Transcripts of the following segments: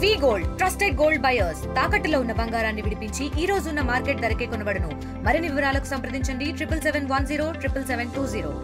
వి gold trusted gold buyers తాకట్టులో ఉన్న బంగారాన్ని విడిపించి ఈ రోజు ఉన్న మార్కెట్ ధరకే కొనబడును. మరిన్ని వివరాలకు సంప్రదించండి 7771077720.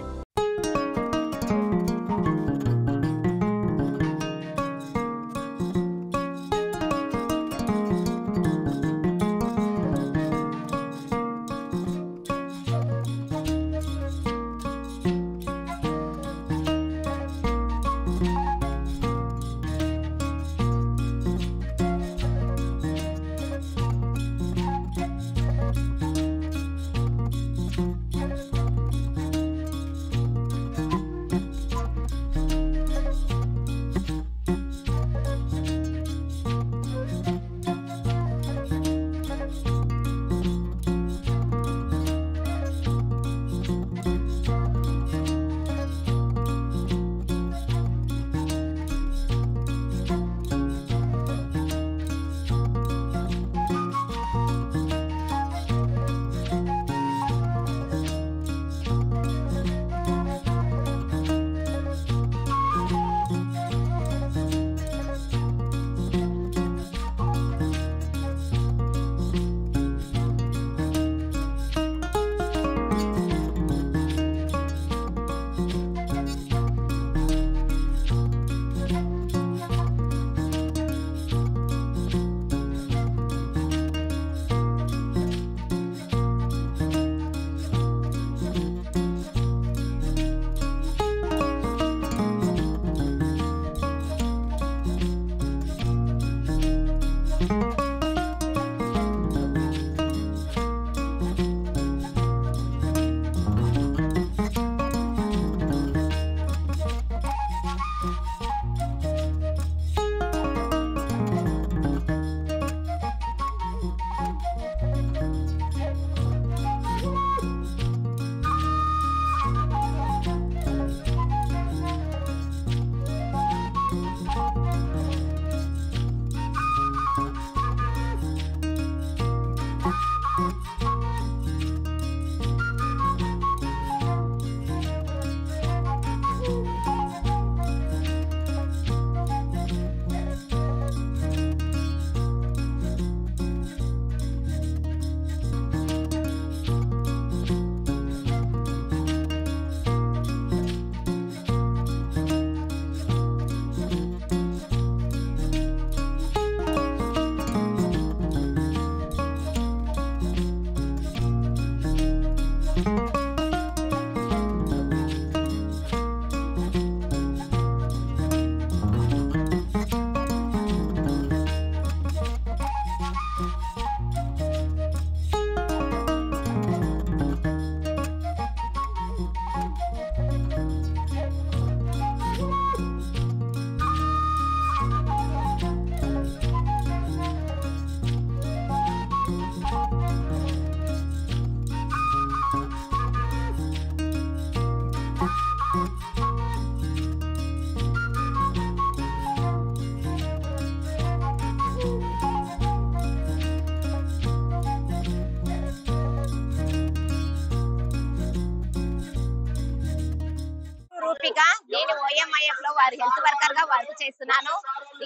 నేను OMIF లో వారి హెల్త్ వర్కర్ గా వర్క్ చేస్తున్నాను.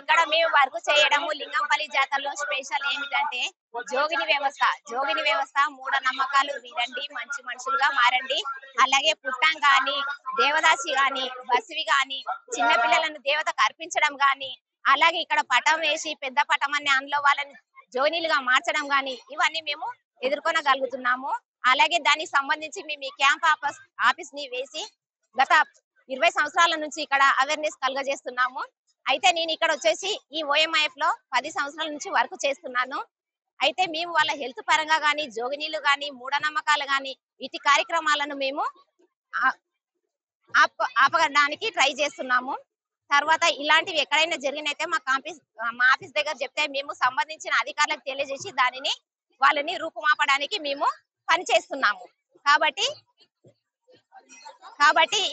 ఇక్కడ మేము వర్క్ చేయడము లింగంపల్లి జాతరలో స్పెషల్ ఏమిటంటే జోగిని వ్యవస్థ మూఢనమ్మకాలు వినండి, మంచి మనుషులుగా మారండి. అలాగే పుట్టం గాని, దేవదాసి గాని, బసివి గాని, చిన్న పిల్లలను దేవతకు అర్పించడం గాని, అలాగే ఇక్కడ పటం వేసి పెద్ద పటం అనే అందులో వాళ్ళని జోగినిలుగా మార్చడం గాని ఇవన్నీ మేము ఎదుర్కొనగలుగుతున్నాము. అలాగే దానికి సంబంధించి మేము ఈ క్యాంప్ ఆఫీస్ ని వేసి గత 20 సంవత్సరాల నుంచి ఇక్కడ అవేర్నెస్ కలుగజేస్తున్నాము. అయితే నేను ఇక్కడ వచ్చేసి ఈ OMIF లో 10 సంవత్సరాల నుంచి వర్క్ చేస్తున్నాను. అయితే మేము వాళ్ళ హెల్త్ పరంగా గానీ, జోగినీలు గానీ, మూఢనమ్మకాలు గానీ వీటి కార్యక్రమాలను మేము ఆపడానికి ట్రై చేస్తున్నాము. తర్వాత ఇలాంటివి ఎక్కడైనా జరిగినైతే మా ఆఫీస్ దగ్గర చెప్తే మేము సంబంధించిన అధికారులకు తెలియజేసి దానిని వాళ్ళని రూపుమాపడానికి మేము పనిచేస్తున్నాము. కాబట్టి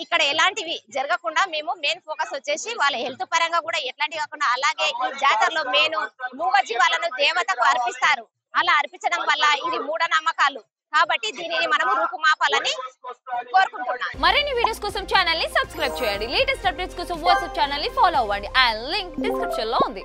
ఇక్కడ ఎలాంటివి జరగకుండా మేము మెయిన్ ఫోకస్ వచ్చేసి వాళ్ళ హెల్త్ పరంగా కూడా ఎట్లాంటివి కాకుండా, అలాగే ఈ జాతరలో మూగ జీవాలను దేవతకు అర్పిస్తారు. అలా అర్పించడం వల్ల ఇది మూఢనమ్మకాలు. కాబట్టి దీనిని మనము రూపుమాపాలని కోరుకుంటున్నాం. మరిన్ని వీడియోస్ కోసం ఛానల్ ని సబ్స్క్రైబ్ చేయండి. లేటెస్ట్ అప్డేట్స్ కోసం వాట్సాప్ ఛానల్ ని ఫాలో అవ్వండి. ఆ లింక్ డిస్క్రిప్షన్ లో ఉంది.